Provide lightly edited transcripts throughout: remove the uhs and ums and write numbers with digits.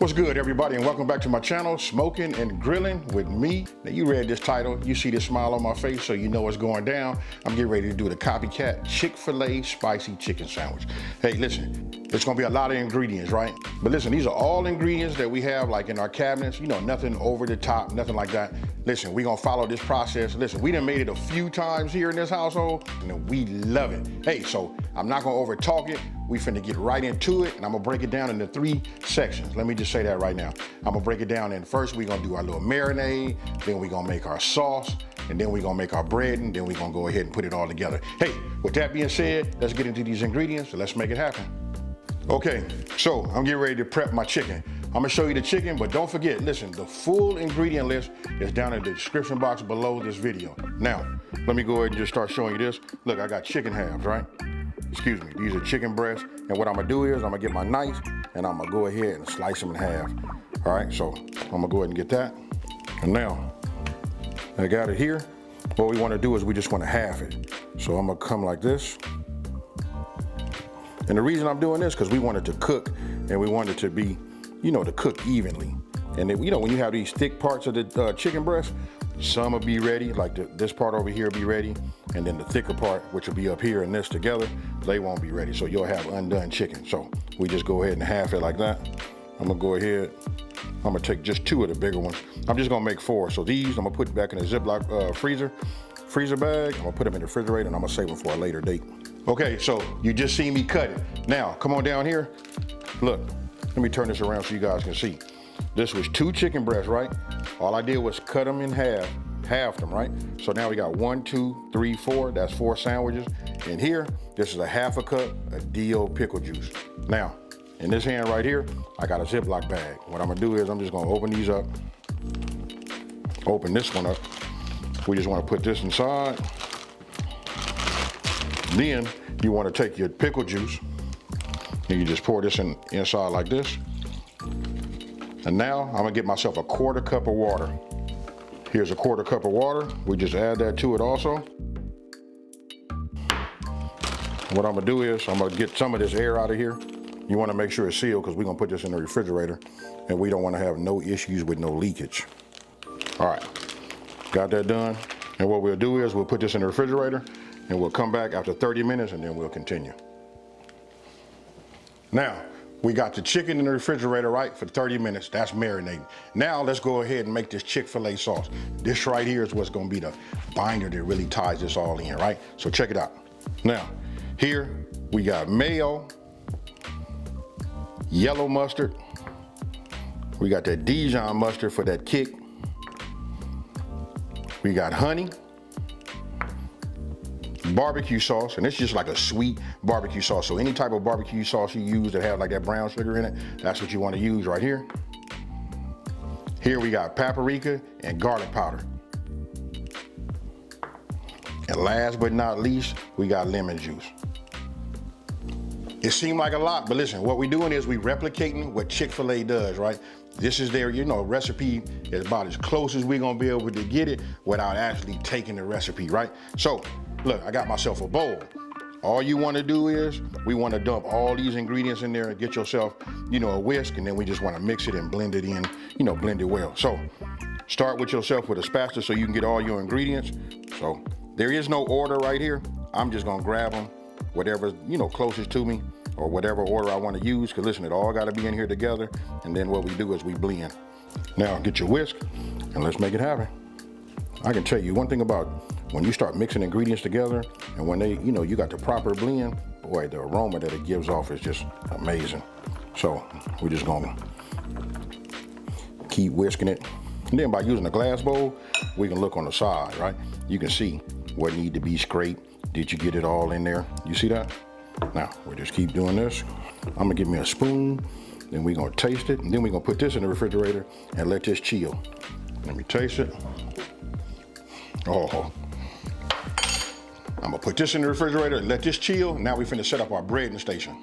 What's good, everybody, and welcome back to my channel, Smoking and Grilling with me. Now, you read this title, you see this smile on my face, so you know what's going down. I'm getting ready to do the copycat Chick-fil-A spicy chicken sandwich. Hey, listen, it's gonna be a lot of ingredients, right? But listen, these are all ingredients that we have like in our cabinets, you know, nothing over the top, nothing like that. Listen, we're gonna follow this process. Listen, we done made it a few times here in this household, and we love it. Hey, so I'm not gonna over talk it. We finna get right into it, and I'm gonna break it down into 3 sections. Let me just say that right now. I'm gonna break it down, and first we're gonna do our little marinade, then we're gonna make our sauce, and then we're gonna make our bread, and then we're gonna go ahead and put it all together. Hey, with that being said, let's get into these ingredients, and let's make it happen. Okay, so I'm getting ready to prep my chicken. I'm gonna show you the chicken, but don't forget, listen, the full ingredient list is down in the description box below this video. Now, let me go ahead and just start showing you this. Look, I got chicken halves, right? Excuse me, these are chicken breasts. And what I'm gonna do is I'm gonna get my knife and I'm gonna go ahead and slice them in half. All right, so I'm gonna go ahead and get that. And now, I got it here. What we wanna do is we just wanna half it. So I'm gonna come like this. And the reason I'm doing this, because we want it to cook and we want it to be, you know, to cook evenly. And then, you know, when you have these thick parts of the chicken breast, some will be ready, like this part over here will be ready, and then the thicker part, which will be up here and this together, they won't be ready. So you'll have undone chicken. So we just go ahead and half it like that. I'm gonna go ahead, I'm gonna take just 2 of the bigger ones. I'm just gonna make 4. So these, I'm gonna put back in a Ziploc freezer bag. I'm gonna put them in the refrigerator and I'm gonna save them for a later date. Okay, so you just see me cut it. Now, come on down here. Look, let me turn this around so you guys can see. This was 2 chicken breasts, right? All I did was cut them in half them, right? So now we got 1, 2, 3, 4, that's 4 sandwiches. And here, this is a half a cup of D.O. pickle juice. Now, in this hand right here, I got a Ziploc bag. What I'm gonna do is I'm just gonna open these up, open this one up. We just wanna put this inside. Then you wanna take your pickle juice and you just pour this inside like this. And now I'm gonna get myself a 1/4 cup of water. Here's a 1/4 cup of water. We just add that to it also. What I'm gonna do is I'm gonna get some of this air out of here. You wanna make sure it's sealed because we're gonna put this in the refrigerator and we don't wanna have no issues with no leakage. All right, got that done. And what we'll do is we'll put this in the refrigerator and we'll come back after 30 minutes and then we'll continue. Now, we got the chicken in the refrigerator, right, for 30 minutes. That's marinating. Now let's go ahead and make this Chick-fil-A sauce. This right here is what's gonna be the binder that really ties this all in, right? So check it out. Now, here we got mayo, yellow mustard. We got that Dijon mustard for that kick. We got honey, barbecue sauce, and it's just like a sweet barbecue sauce. So any type of barbecue sauce you use that have like that brown sugar in it, that's what you want to use right here. Here we got paprika and garlic powder. And last but not least, we got lemon juice. It seemed like a lot, but listen, what we're doing is we replicating what Chick-fil-A does, right? This is their, you know, recipe is about as close as we're gonna be able to get it without actually taking the recipe, right? So, look, I got myself a bowl. All you wanna do is, we wanna dump all these ingredients in there and get yourself, you know, a whisk, and then we just wanna mix it and blend it in, you know, blend it well. So, start with yourself with a spatula so you can get all your ingredients. So, there is no order right here. I'm just gonna grab them, whatever's, you know, closest to me, or whatever order I wanna use, because listen, it all gotta be in here together, and then what we do is we blend. Now, get your whisk, and let's make it happen. I can tell you one thing about when you start mixing ingredients together, and when they, you know, you got the proper blend, boy, the aroma that it gives off is just amazing. So, we're just gonna keep whisking it. And then by using a glass bowl, we can look on the side, right? You can see what need to be scraped. Did you get it all in there? You see that? Now, we'll just keep doing this. I'm gonna get me a spoon, then we're gonna taste it, and then we're gonna put this in the refrigerator and let this chill. Let me taste it. Oh. I'm gonna put this in the refrigerator and let this chill. Now we finna set up our breading station.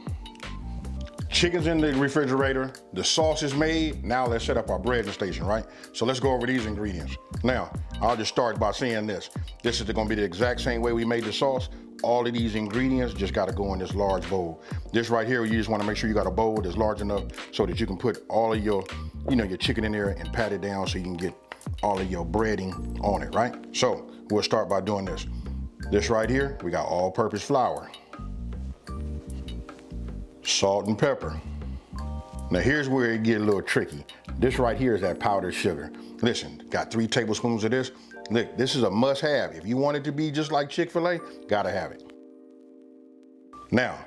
chicken's in the refrigerator, the sauce is made, now let's set up our breading station, right? So let's go over these ingredients. Now, I'll just start by saying this. This is gonna be the exact same way we made the sauce. All of these ingredients just gotta go in this large bowl. This right here, you just wanna make sure you got a bowl that's large enough so that you can put all of your, your chicken in there and pat it down so you can get all of your breading on it, right? So we'll start by doing this. This right here, we got all-purpose flour, salt and pepper. Now here's where it gets a little tricky. This right here is that powdered sugar. Listen, got 3 tablespoons of this. Look, this is a must-have. If you want it to be just like Chick-fil-A, gotta have it. Now,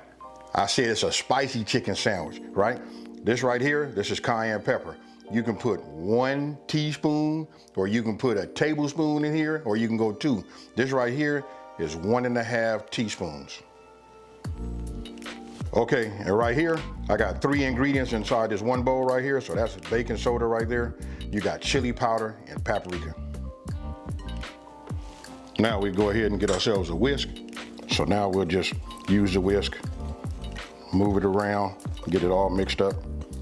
I said it's a spicy chicken sandwich, right? This right here, this is cayenne pepper. You can put 1 teaspoon, or you can put a tablespoon in here, or you can go 2. This right here is 1.5 teaspoons. Okay, and right here, I got 3 ingredients inside this one bowl right here. So that's baking soda right there. You got chili powder and paprika. Now we go ahead and get ourselves a whisk. So now we'll just use the whisk, move it around, get it all mixed up.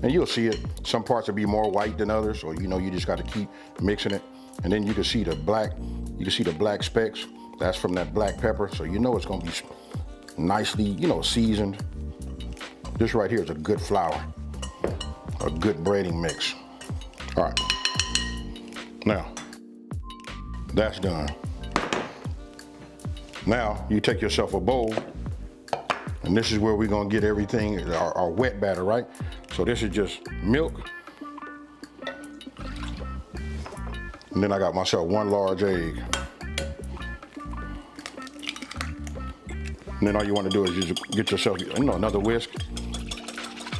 And you'll see it, some parts will be more white than others, so you just gotta keep mixing it. And then you can see the black specks. That's from that black pepper, so it's gonna be nicely, seasoned. This right here is a good flour, a good breading mix. All right, now, that's done. Now, you take yourself a bowl, and this is where we're gonna get everything, our wet batter, right? So this is just milk. And then I got myself 1 large egg. And then all you wanna do is just get yourself, another whisk,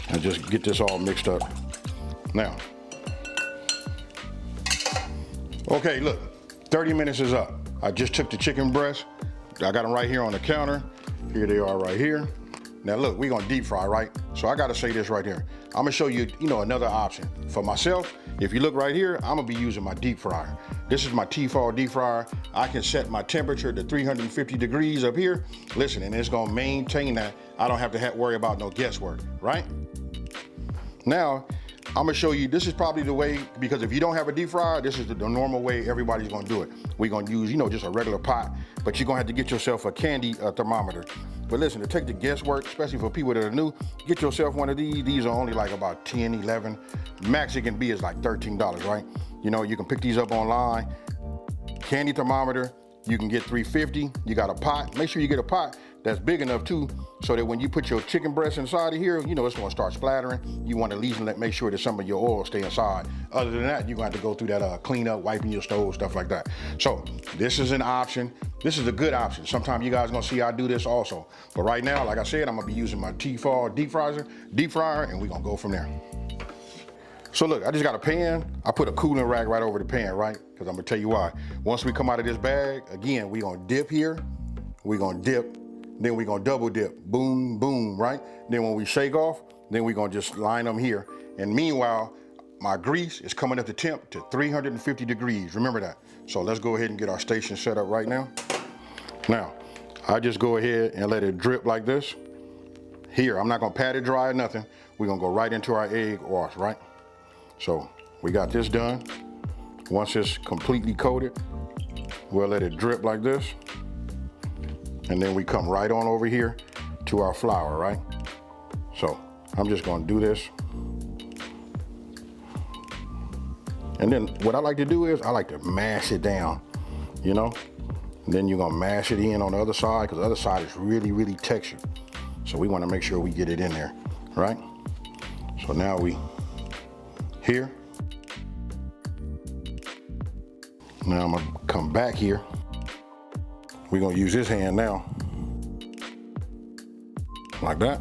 and just get this all mixed up. Now, okay, look, 30 minutes is up. I just took the chicken breast. I got them right here on the counter. Here they are right here. Now look, we're gonna deep fry, right? So I gotta say this right here. I'm gonna show you, another option. For myself, if you look right here, I'm gonna be using my deep fryer. This is my Tefal deep fryer. I can set my temperature to 350 degrees up here. Listen, and it's gonna maintain that. I don't have to worry about no guesswork, right? Now, I'm gonna show you, this is probably the way, because if you don't have a deep fryer, this is the normal way everybody's gonna do it. We're gonna use, just a regular pot, but you're gonna have to get yourself a candy thermometer. But listen, to take the guesswork, especially for people that are new, get yourself one of these. These are only like about 10, 11. Max it can be is like $13, right? You can pick these up online. Candy thermometer, you can get 350. You got a pot, make sure you get a pot that's big enough too, so that when you put your chicken breast inside of here, it's gonna start splattering. You want to at least make sure that some of your oil stay inside. Other than that, you're gonna have to go through that cleanup, wiping your stove, stuff like that. So this is an option. This is a good option. Sometimes you guys gonna see I do this also. But right now, like I said, I'm gonna be using my Tefal deep fryer, and we're gonna go from there. So look, I just got a pan. I put a cooling rack right over the pan, right? Because I'm gonna tell you why. Once we come out of this bag, again, we're gonna dip here, we're gonna dip, then we're gonna double dip, boom, boom, right? Then when we shake off, then we're gonna just line them here. And meanwhile, my grease is coming up to temp to 350 degrees, remember that. So let's go ahead and get our station set up right now. Now, I just go ahead and let it drip like this. Here, I'm not gonna pat it dry or nothing. We're gonna go right into our egg wash, right? So we got this done. Once it's completely coated, we'll let it drip like this. And then we come right on over here to our flour, right? So I'm just gonna do this. And then what I like to do is I like to mash it down, And then you're gonna mash it in on the other side, because the other side is really, really textured. So we wanna make sure we get it in there, right? So now we here. Now I'm gonna come back here. We're gonna use this hand now, like that.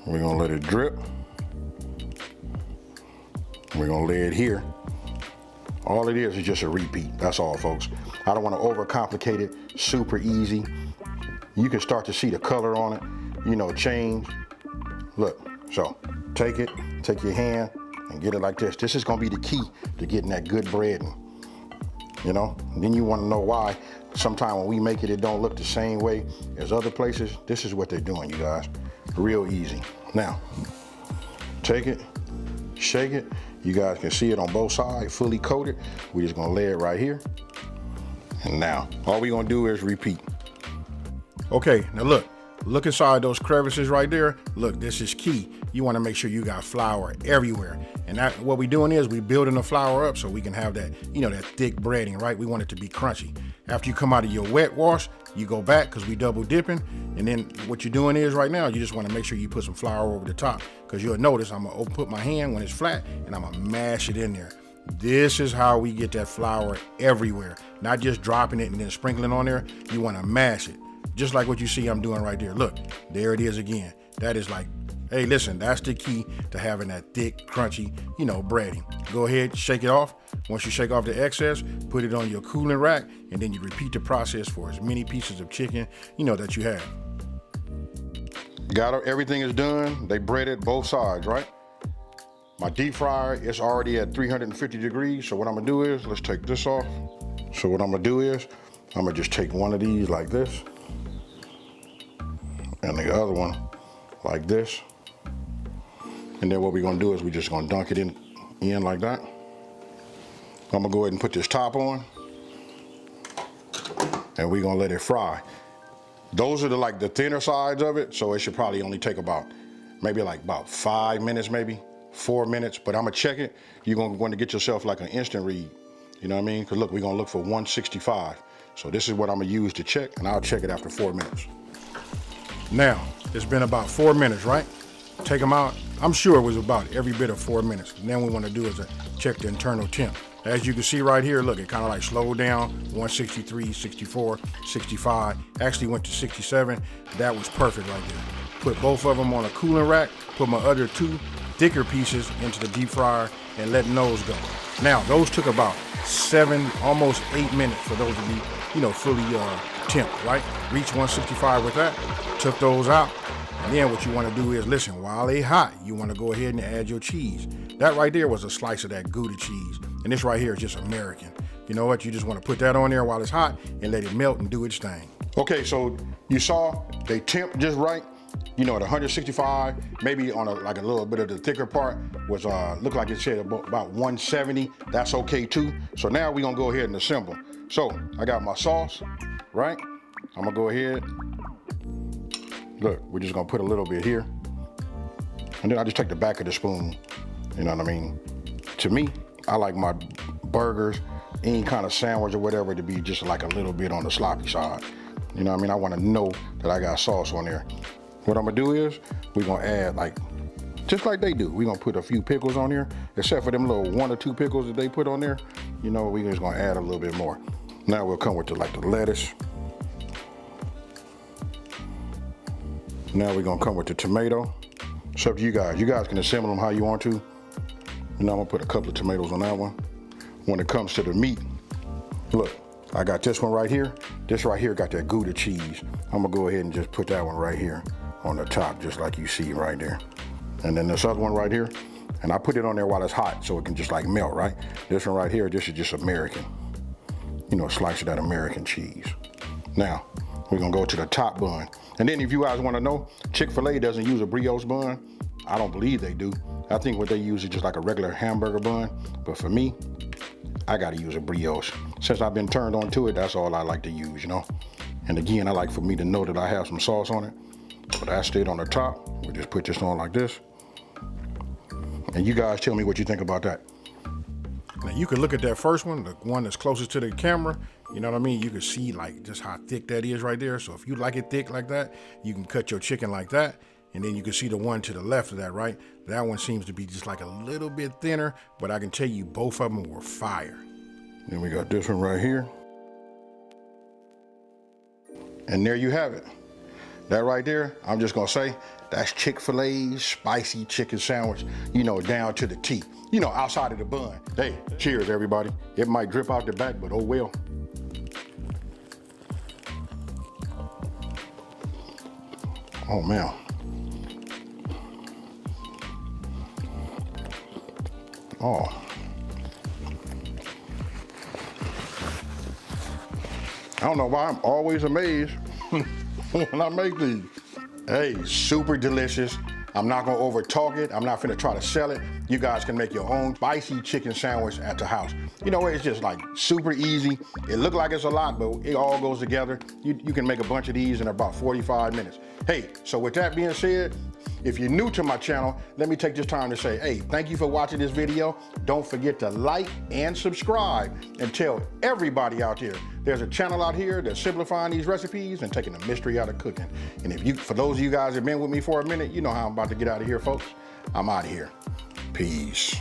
We're gonna let it drip. We're gonna lay it here. All it is just a repeat, that's all, folks. I don't wanna overcomplicate it, super easy. You can start to see the color on it, change. Look, so take your hand and get it like this. This is gonna be the key to getting that good breading. And then you wanna know why sometimes when we make it, it don't look the same way as other places. This is what they're doing, you guys. real easy. Now, take it, shake it. You guys can see it on both sides, fully coated. We're just gonna lay it right here. And now, all we're gonna do is repeat. Okay, now look inside those crevices right there. Look, this is key. You wanna make sure you got flour everywhere. And that, what we're doing is we're building the flour up so we can have that, you know, that thick breading, right? We want it to be crunchy. After you come out of your wet wash, you go back because we double dipping. And then what you're doing is right now, you just wanna make sure you put some flour over the top, because you'll notice I'm gonna put my hand when it's flat and I'm gonna mash it in there. This is how we get that flour everywhere. Not just dropping it and then sprinkling on there. You wanna mash it. Just like what you see I'm doing right there. Look, there it is again. That is like, hey, listen, that's the key to having that thick, crunchy, you know, breading. Go ahead, shake it off. Once you shake off the excess, put it on your cooling rack, and then you repeat the process for as many pieces of chicken, you know, that you have. Got it, everything is done. They breaded both sides, right? My deep fryer is already at 350 degrees. So what I'm gonna do is, let's take this off. So what I'm gonna do is, I'm gonna just take one of these like this, and the other one like this. And then what we're gonna do is we're just gonna dunk it in like that. I'm gonna go ahead and put this top on, and we're gonna let it fry. Those are the thinner sides of it, so it should probably only take about 5 minutes, maybe 4 minutes, but I'm gonna check it. You're gonna want to get yourself like an instant read, you know what I mean? Because look, we're gonna look for 165. So this is what I'm gonna use to check, and I'll check it after 4 minutes. Now, it's been about 4 minutes, right? Take them out. I'm sure it was about every bit of 4 minutes. And then what we want to do is check the internal temp. As you can see right here, look, it kind of like slowed down, 163, 64, 65, actually went to 67. That was perfect right there. Put both of them on a cooling rack, put my other two thicker pieces into the deep fryer and letting those go. Now, those took about 7, almost 8 minutes for those to be, you know, fully temped, right? Reach 165 with that, took those out. And then what you want to do is, listen, while they hot, you want to go ahead and add your cheese. That right there was a slice of that Gouda cheese. And this right here is just American. You know what? You just want to put that on there while it's hot and let it melt and do its thing. Okay, so you saw they temp just right. You know, at 165, maybe on a little bit of the thicker part was, looked like it said about 170. That's okay too. So now we're gonna go ahead and assemble. So I got my sauce, right? I'm gonna go ahead. Look, we're just gonna put a little bit here. And then I just take the back of the spoon, you know what I mean? To me, I like my burgers, any kind of sandwich or whatever, to be just like a little bit on the sloppy side. You know what I mean? I wanna know that I got sauce on there. What I'm gonna do is, we're gonna add just like they do. We're gonna put a few pickles on here, except for them little 1 or 2 pickles that they put on there. You know, we're just gonna add a little bit more. Now we'll come with the lettuce. Now we're gonna come with the tomato. It's up to you guys. You guys can assemble them how you want to. And now I'm gonna put a couple of tomatoes on that one. When it comes to the meat, look, I got this one right here. This right here got that Gouda cheese. I'm gonna go ahead and just put that one right here on the top, just like you see right there. And then this other one right here, and I put it on there while it's hot so it can just like melt, right? This one right here, this is just American. You know, a slice of that American cheese. Now, we're gonna go to the top bun. And then if you guys wanna know, Chick-fil-A doesn't use a brioche bun. I don't believe they do. I think what they use is just like a regular hamburger bun. But for me, I gotta use a brioche. Since I've been turned on to it, that's all I like to use, you know? And again, I like for me to know that I have some sauce on it. So that's it on the top. We just put this on like this. And you guys tell me what you think about that. Now you can look at that first one, the one that's closest to the camera. You know what I mean? You can see like just how thick that is right there. So if you like it thick like that, you can cut your chicken like that. And then you can see the one to the left of that, right? That one seems to be just like a little bit thinner, but I can tell you both of them were fire. Then we got this one right here. And there you have it. That right there, I'm just gonna say, that's Chick-fil-A's spicy chicken sandwich, you know, down to the T. You know, outside of the bun. Hey, cheers everybody. It might drip out the back, but oh well. Oh man. Oh. I don't know why I'm always amazed when I make these. Hey, super delicious. I'm not gonna over talk it. I'm not finna try to sell it. You guys can make your own spicy chicken sandwich at the house. You know, it's just like super easy. It look like it's a lot, but it all goes together. You can make a bunch of these in about 45 minutes. Hey, so with that being said, if you're new to my channel, let me take this time to say, hey, thank you for watching this video. Don't forget to like and subscribe and tell everybody out there there's a channel out here that's simplifying these recipes and taking the mystery out of cooking. And for those of you guys that have been with me for a minute, you know how I'm about to get out of here, folks. I'm out of here. Peace.